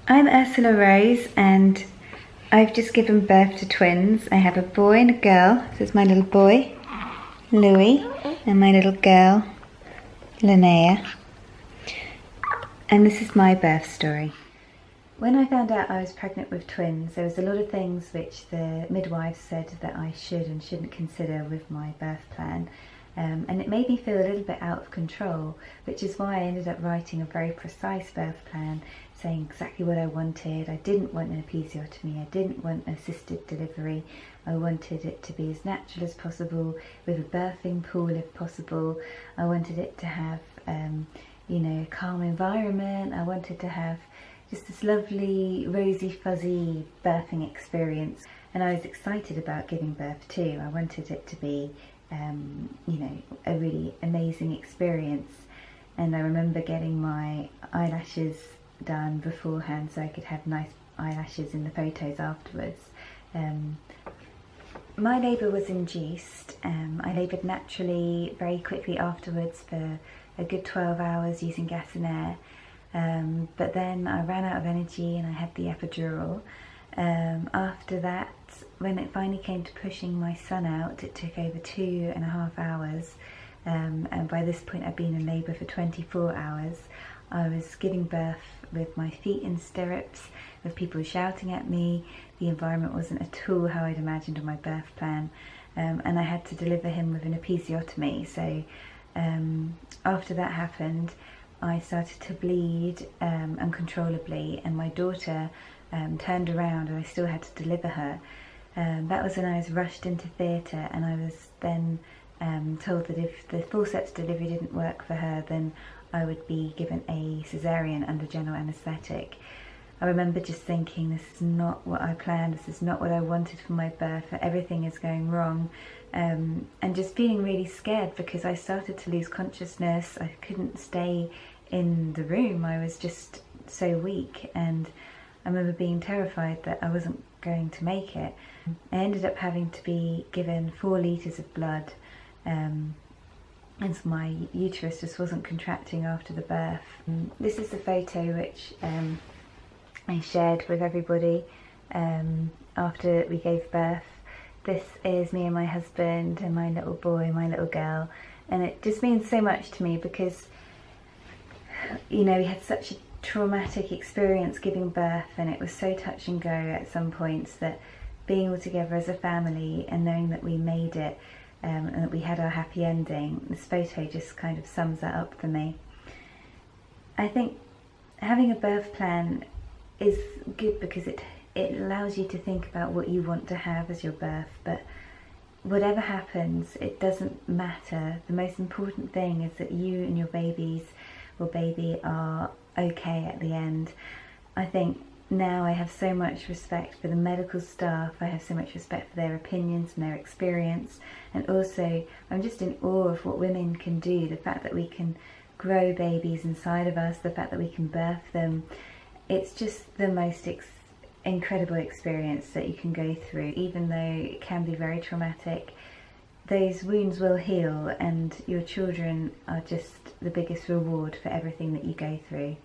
I'm Ursula Rose and I've just given birth to twins. I have a boy and a girl. This is my little boy, Louis, and my little girl, Linnea. And this is my birth story. When I found out I was pregnant with twins, there was a lot of things which the midwives said that I should and shouldn't consider with my birth plan. And it made me feel a little bit out of control, which is why I ended up writing a very precise birth plan, saying exactly what I wanted. I didn't want an episiotomy, I didn't want assisted delivery. I wanted it to be as natural as possible, with a birthing pool if possible. I wanted it to have, a calm environment. I wanted to have just this lovely, rosy, fuzzy birthing experience. And I was excited about giving birth too. I wanted it to be a really amazing experience. And I remember getting my eyelashes done beforehand so I could have nice eyelashes in the photos afterwards. My labour was induced. I laboured naturally very quickly afterwards for a good 12 hours using gas and air. But then I ran out of energy and I had the epidural. After that, when it finally came to pushing my son out, it took over 2.5 hours. And by this point I'd been in labour for 24 hours. I was giving birth with my feet in stirrups, with people shouting at me. The environment wasn't at all how I'd imagined on my birth plan. And I had to deliver him with an episiotomy. So after that happened, I started to bleed uncontrollably, and my daughter turned around and I still had to deliver her. That was when I was rushed into theatre, and I was then told that if the forceps delivery didn't work for her, then I would be given a cesarean under general anaesthetic. I remember just thinking, this is not what I planned, this is not what I wanted for my birth, everything is going wrong. And just feeling really scared because I started to lose consciousness. I couldn't stay in the room, I was just so weak, and I remember being terrified that I wasn't going to make it. I ended up having to be given 4 litres of blood, and so my uterus just wasn't contracting after the birth. This is the photo which I shared with everybody after we gave birth. This is me and my husband and my little boy, my little girl, and it just means so much to me because, we had such a traumatic experience giving birth, and it was so touch and go at some points, that being all together as a family and knowing that we made it and that we had our happy ending, this photo just kind of sums that up for me. I think having a birth plan is good because it allows you to think about what you want to have as your birth, but whatever happens, it doesn't matter. The most important thing is that you and your baby are okay at the end. I think now I have so much respect for the medical staff, I have so much respect for their opinions and their experience, and also I'm just in awe of what women can do, the fact that we can grow babies inside of us, the fact that we can birth them. It's just the most incredible experience that you can go through. Even though it can be very traumatic, those wounds will heal, and your children are just the biggest reward for everything that you go through.